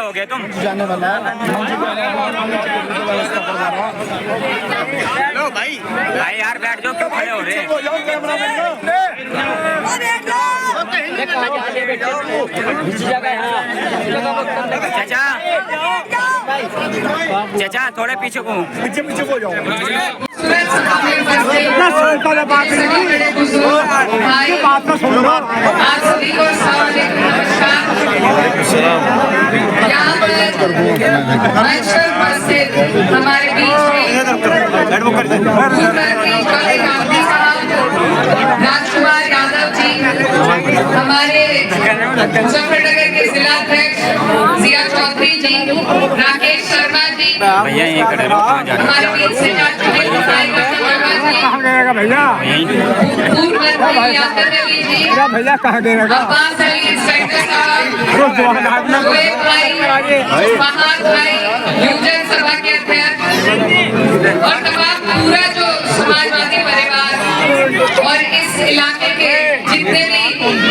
हो गए तुम जाने वाला लो भाई भाई यार बैठ जाओ, क्यों खड़े हो रहे हैं? चाचा चाचा थोड़े पीछे को हो जाओ। हमारे बीच में राजकुमार यादव जी, हमारे मुजफ्फरनगर के जिला अध्यक्ष जिया चौधरी जी, राकेश शर्मा जी, भैया ये खड़े रहो, कहाँ जा रहे हमारे बीच से भैया पूर्व मंत्री यादव अली जी, भैया कहाँ गएगा? अब्बास अली इंस्पेक्टर साहब, शोएब भाई, फहाद भाई, यूजन सभा के अध्यक्ष और तमाम पूरा जो समाजवादी परिवार और इस इलाके के जितने भी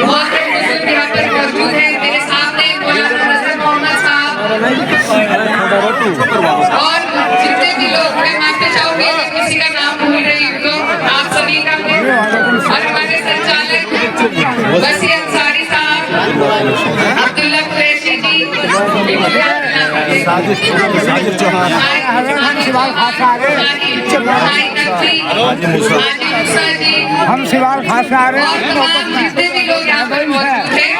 बहुत बुजुर्ग यहाँ पर मौजूद हैं, मेरे सामने मौलाना नजर मोहम्मद साहब और जितने भी लोग, मैं माफी चाहूंगी किसी का नाम भूल रही हूँ तो आप सभी का, और हमारे संचालक वसी अंसारी साहब, अब्दुल्ला कुरैशी जी, साजिद चौहान, हम शिवाल खास आ रहे हैं। जितने भी लोग यहाँ पर मौजूद हैं,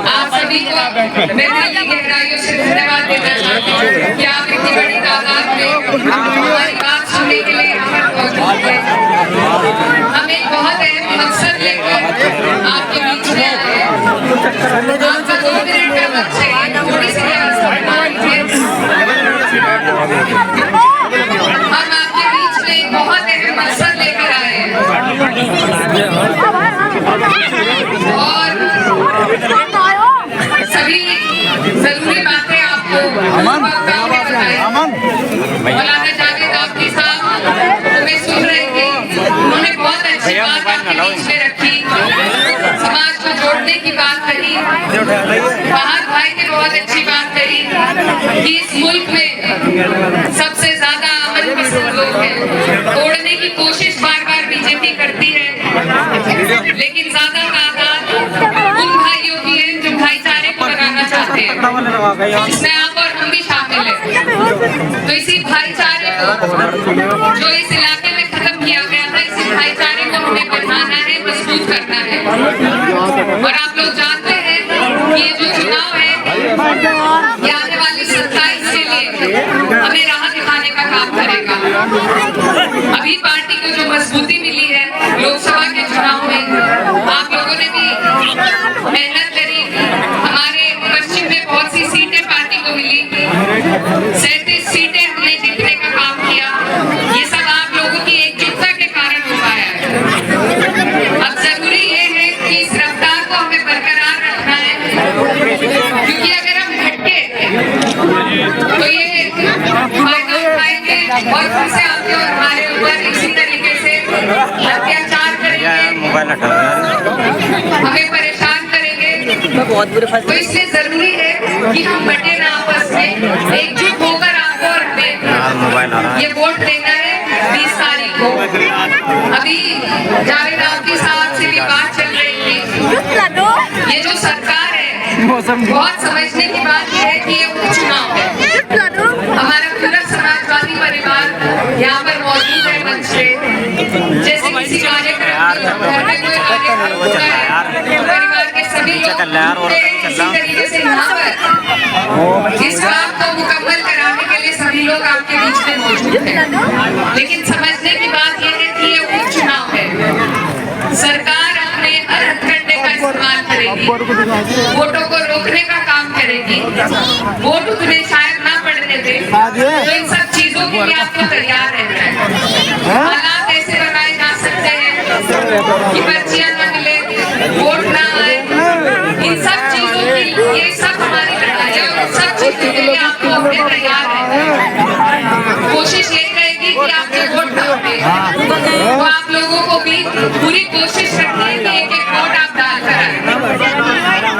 आप सभी को मैं दिल की गहराइयों से धन्यवाद देना चाहती हूँ कि आप इतनी बड़ी तादाद में हमारी बात सुनने के लिए यहाँ पर मौजूद हैं। हम एक बहुत अहम मकसद लेकर आपके बीच में आए हैं। आपका 2 मिनट का वक्त है, थोड़ी सी व्यवस्था बनाइए। हम आपके बीच में एक बहुत अहम मकसद लेकर आए हैं और सभी जरूरी बातें आपको मौलाना जावेद आफरी साहब हमें सुन रहे थे, उन्होंने बहुत अच्छी बात आपके बीच में रखी, समाज को जोड़ने की बात कही। फहाद भाई ने बहुत अच्छी बात कही कि इस मुल्क में सबसे ज्यादा अमन पसंद लोग हैं, तोड़ने की कोशिश बार बार बीजेपी करती है, लेकिन ज्यादा तादाद उन भाइयों की है जो भाईचारे को बनाना चाहते हैं, जिसमें आप और हम भी शामिल हैं। तो इसी भाईचारे को जो इस इलाके में खत्म किया गया था, इसी भाईचारे को हमें बढ़ाना है, मजबूत करना है। और आप लोग जानते हैं कि ये जो चुनाव है ये आने वाली 27 के लिए हमें राह दिखाने का काम करेगा। अभी पार्टी को जो मजबूती मिली है लोकसभा के चुनाव में, आप लोगों ने भी मेहनत करी, हमारे पश्चिम में बहुत सी सीटें पार्टी को मिली, 37 सीटें हमने जीतने का काम किया। ये सब आप लोगों की एकजुटता के कारण हो पाया है। अब जरूरी ये है कि इस रफ्तार को हमें बरकरार रखना है, क्योंकि अगर हम हटके तो ये फायदा उठाएंगे और फिर से आपके और हमारे ऊपर इसी तरीके से अत्याचार करेंगे, हमें परेशान करेंगे। तो इसलिए जरूरी है कि हम बटे ना, आपस में एकजुट होकर आपको और हमें ये वोट देना है 20 तारीख को। अभी जावेद आफरी साहब से भी बात चल रही थी, ये जो सरकार है बहुत समझने की बात यह है कि ये उपचुनाव है। हमारा पूरा समाजवादी परिवार यहाँ पर मौजूद है मंच पे, जैसे किसी कार्यक्रम घर में कोई कार्यक्रम होता है, परिवार के सभी लोग इसी तरीके से यहाँ पर इस काम को मुकम्मल कराने के लिए सभी लोग आपके बीच में मौजूद हैं। लेकिन समझने की बात यह है कि ये उपचुनाव है, सरकार अपने हर हथकंडे का इस्तेमाल करेगी, वोटों को रोकने का काम करेगी, वोट उतने शायद ना पड़ने दे, तो इन सब चीजों के लिए आपको तैयार रहना है। हालात ऐसे बनाए जा सकते हैं कि पर्चियां ना मिले, वोट ना आए, इन सब चीजों की ये सब हमारी लड़ाई है और सब चीजों के लिए आपको अपने तैयार रहना है। कोशिश यही रहेगी कि आपके वोट ना उठे, तो आप लोगों को भी पूरी कोशिश करनी है कि एक एक वोट आप डाल कर आए।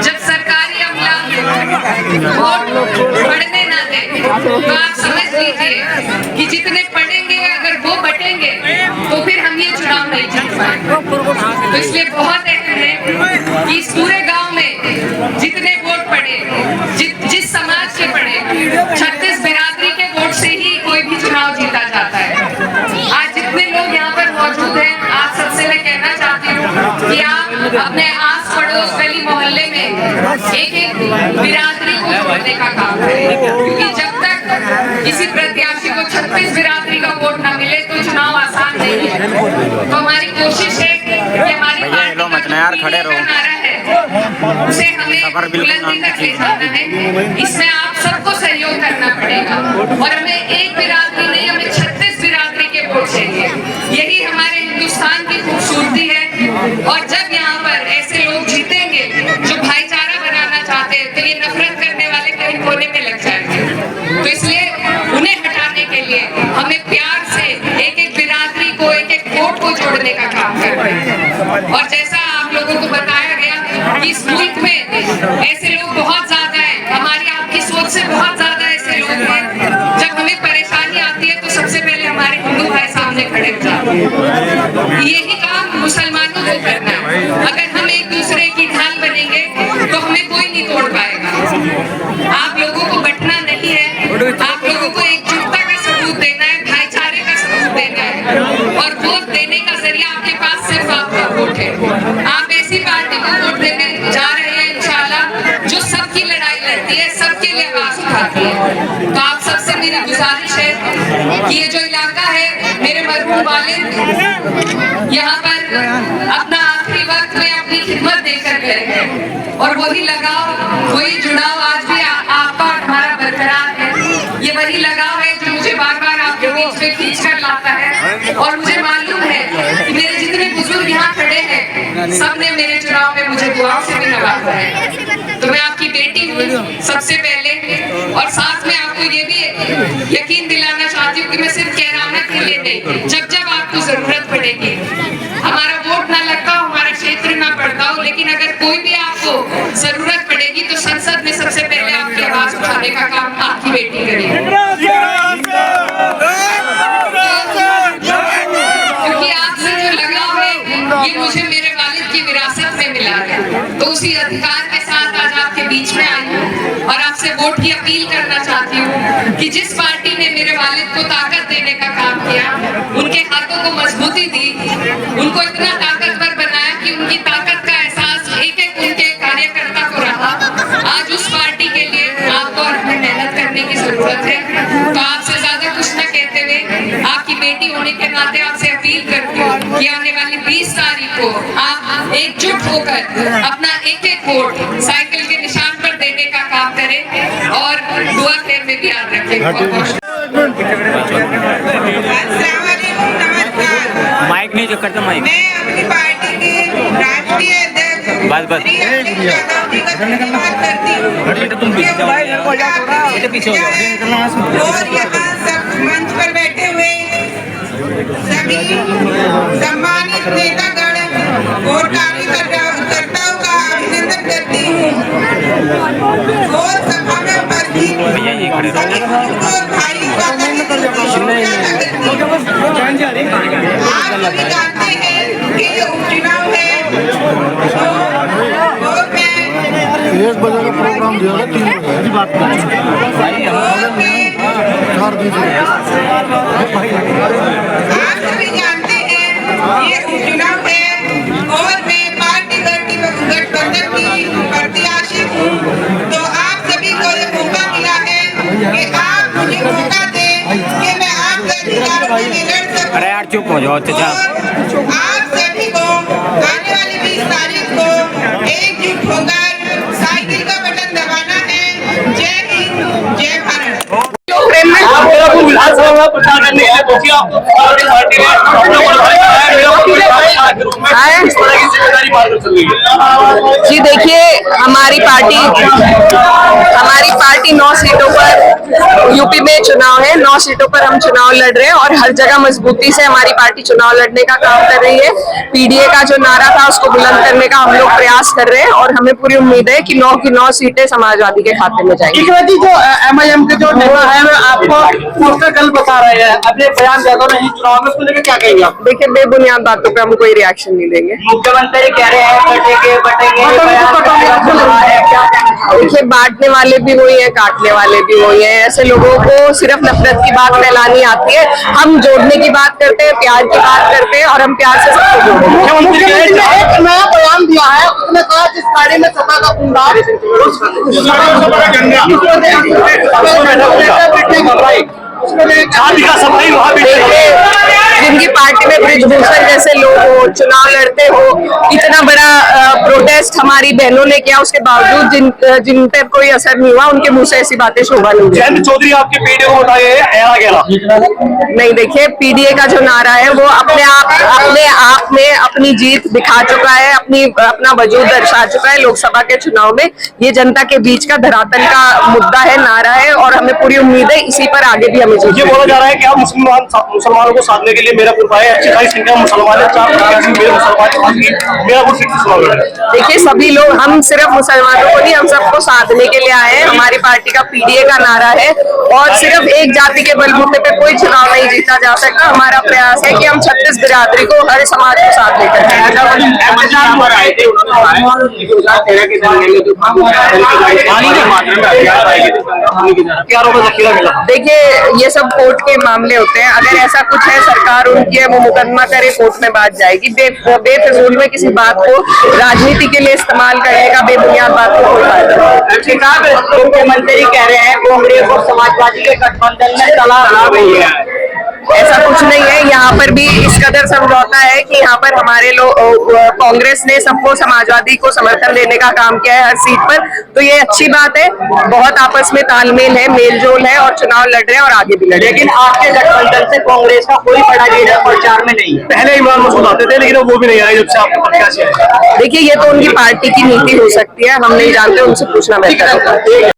जब सरकारी अमला वोट तो आप समझ लीजिए कि जितने पढ़ेंगे अगर वो बटेंगे तो फिर हम ये चुनाव नहीं जीत पाएंगे। तो इसलिए बहुत अहम है कि इस पूरे गांव में जितने वोट पड़े, जिस समाज के पड़े, 36 बिरादरी के वोट से ही कोई भी चुनाव जीता जाता है। आज जितने लोग यहाँ पर मौजूद हैं, आप सबसे मैं कहना चाहती हूँ कि आप अपने आस पड़ोस गली मोहल्ले में एक एक बिरादरी को जोड़ने का काम करें, क्योंकि जब तक किसी प्रत्याशी को 36 बिरादरी का वोट न मिले तो चुनाव आसान नहीं है। तो हमारी कोशिश है कि हमारी खड़े रहो, उसे हमें बुलंदी तक ले जाना है। इसमें आप सबको सहयोग करना पड़ेगा और हमें एक बिरादरी नहीं, हमें 36 बिरादरी के वोट चाहिए। यही हमारे हिंदुस्तान की खूबसूरती है। और जब यहाँ पर ऐसे लोग जीतेंगे जो भाईचारा बनाना चाहते हैं, तो ये नफरत करने वाले कहीं कोने में लग जाएंगे। तो इसलिए उन्हें हटाने के लिए हमें प्यार से एक एक बिरादरी को, एक एक वोट को जोड़ने का काम करना है। और जैसा आप लोगों को बताया गया कि इस मुल्क में ऐसे लोग बहुत ज्यादा हैं, हमारी आपकी सोच से बहुत ज्यादा ऐसे लोग हैं। जब हमें परेशानी आती है तो सबसे पहले हमारे हिंदू भाई सामने खड़े हो जाते हैं। यही काम मुसलमानों को करना है। अगर हम एक दूसरे की ढाल बनेंगे तो हमें कोई नहीं तोड़ पाएगा। आप लोगों को बंटना नहीं है, आप लोगों को एकजुटता का सबूत देना है, भाईचारे का सबूत देना है। और वोट देने का जरिया आपके पास सिर्फ आपका वोट है। आप ऐसी पार्टी को वोट देने जा रहे हैं इंशाल्लाह जो सबकी लड़ाई लड़ती है, सबके लिए आवाज उठाती है। तो आप सबसे मेरी गुजारिश है कि ये जो इलाका है, मेरे मरहूम वालिद यहाँ पर अपना आखिरी वक्त में अपनी खिदमत देकर गए और वही लगाव, वही जुड़ाव आज भी आपका और हमारा बरकरार है। ये वही लगाव है जो मुझे बार बार आपके बीच में खींच कर लाता है। और मुझे मालूम है कि मेरे जितने बुजुर्ग यहाँ खड़े हैं, सबने मेरे चुनाव में मुझे दुआओं से भी नवाजा है। तो मैं आपकी बेटी हूँ सबसे पहले, और साथ में आपको ये भी यकीन दिलाना चाहती हूँ कि मैं सिर्फ कहराना के लिए नहीं, जब जब आपको जरूरत पड़ेगी, हमारा वोट ना लगता हो, हमारा क्षेत्र ना पड़ता हो, लेकिन अगर कोई भी आपको जरूरत पड़ेगी तो संसद में सबसे पहले आपकी आवाज उठाने का काम आपकी बेटी करेगी। क्योंकि आपसे जो लगाव है ये मुझे मेरे वालिद की विरासत में मिला है। तो उसी अधिकार के साथ आज आपके बीच में आई हूँ और आपसे वोट की अपील करना चाहती हूँ कि जिस पार्टी ने मेरे वालिद को ताकत देने का काम किया, उनके हाथों को मजबूती दी, उनको इतना ताकतवर बनाया कि उनकी ताकत का एहसास एक एक उनके कार्यकर्ता को रहा, आज उस पार्टी के लिए आपको और हमें मेहनत करने की जरूरत है। तो आपसे ज्यादा कुछ न कहते हुए आपकी बेटी होने के नाते आपसे अपील करती हूँ कि आने वाली 20 तारीख को आप एकजुट होकर अपना एक एक वोट साइकिल के निशान पर देने का काम करें और दुआ खैर में भी याद रखें। माइक नहीं जो करते माइक। मैं अपनी पार्टी के राष्ट्रीय अध्यक्ष बस श्री अखिलेश यादव जी का धन्यवाद करती हूँ। और यहाँ सब मंच पर बैठे हुए सभी सम्मानित नेतागण और कार्यकर्ताओं का अभिनंदन करती हूँ। और सभा में उपस्थित सभी और भाई का आप सभी जानते हैं कि ये उपचुनाव है और मैं प्रोग्राम जो है 3 बजे बात आप सभी जानते हैं ये उपचुनाव है और मैं पार्टी गठबंधन की प्रत्याशी हूँ। तो आप सभी को ये मौका मिला है कि आप मुझे मौका दें कि मैं आपके अधिकारों के लिए लड़ सकूं। अरे यार चुप हो जाओ चाचा। आप सभी को आने वाली 20 तारीख को एकजुट होकर साइकिल का बटन दबाना है। जय हिंद, जय भारत। विधानसभा में प्रचार करने है जी देखिए, हमारी पार्टी 9 सीटों पर यूपी में चुनाव है, 9 सीटों पर हम चुनाव लड़ रहे हैं और हर जगह मजबूती से हमारी पार्टी चुनाव लड़ने का काम कर रही है। पीडीए का जो नारा था उसको बुलंद करने का हम लोग प्रयास कर रहे हैं और हमें पूरी उम्मीद है कि 9 की 9 सीटें समाजवादी के खाते में जाएंगी। जो एमआईएम के जो नेता है आपको पोस्टर कल बता रहे हैं, अपने बयान ज्यादा नहीं चुनाव में, उसको लेकर क्या कहेंगे आप? देखिए, बेबुनियाद बातों पे हम कोई रिएक्शन नहीं देंगे। मुख्यमंत्री कह रहे हैं देखिए, बांटने वाले भी वही है, काटने वाले भी वही है। ऐसे लोगों को सिर्फ नफरत की बात फैलानी आती है। हम जोड़ने की बात करते हैं, प्यार की बात करते हैं और हम प्यार से सबको जोड़ेंगे। मुख्यमंत्री ने एक नया बयान दिया है, उसने कहा जिस गाड़ी में सपा का कुंडा जिनकी पार्टी में ब्रिजभूषण जैसे लोग हो, चुनाव लड़ते हो, इतना बड़ा प्रोटेस्ट हमारी बहनों ने किया, उसके बावजूद जिन पर कोई असर नहीं हुआ, उनके मुंह से ऐसी बातें शोभा नहीं देती। जयंत चौधरी आपके पीडीए को बताए नहीं, देखिए, पीडीए का जो नारा है वो अपने आप में अपनी जीत दिखा चुका है, अपना वजूद दर्शा चुका है लोकसभा के चुनाव में। ये जनता के बीच का धरातल का मुद्दा है, नारा है और हमें पूरी उम्मीद है इसी पर आगे भी हमें ये बोला जा रहा है कि आप मुसलमानों को साधने के लिए मीरापुर आए, अच्छी खासी संख्या में मुसलमान है, 4 प्रत्याशी मीरापुर सीट से चुनाव लड़े। देखिए, सभी लोग, हम सिर्फ मुसलमानों को नहीं, हम सबको साधने के लिए आए हैं। हमारी पार्टी का पीडीए का नारा है और सिर्फ एक जाति के बलबूते पे कोई चुनाव नहीं जीता जा सकता। हमारा प्रयास है कि हम 36 बिरादरी को, हर समाज को साथ लेकर देखिए, ये सब कोर्ट के मामले होते हैं। अगर ऐसा कुछ है, सरकार उनकी है, वो मुकदमा करे, कोर्ट में बात जाएगी। बेफिजूल में किसी बात को राजनीति के लिए इस्तेमाल करने का बेबुनियाद बात को कोई फायदा नहीं। मुख्यमंत्री कह रहे हैं कांग्रेस और समाजवादी के गठबंधन में चला रही है। ऐसा कुछ नहीं है। यहाँ पर भी इस कदर समझौता है कि यहाँ पर हमारे लोग, कांग्रेस ने सबको समाजवादी को समर्थन देने का काम किया है हर सीट पर, तो ये अच्छी बात है। बहुत आपस में तालमेल है, मेलजोल है और चुनाव लड़ रहे हैं और आगे भी लड़े। लेकिन आपके गठबंधन से कांग्रेस का कोई बड़ा लीडर प्रचार में नहीं है। पहले इमरान मसूद आते थे, लेकिन वो भी नहीं आए जब से आपके प्रत्याशी है। देखिए, ये तो उनकी पार्टी की नीति हो सकती है, हम नहीं जानते, उनसे पूछना बेहतर होगा।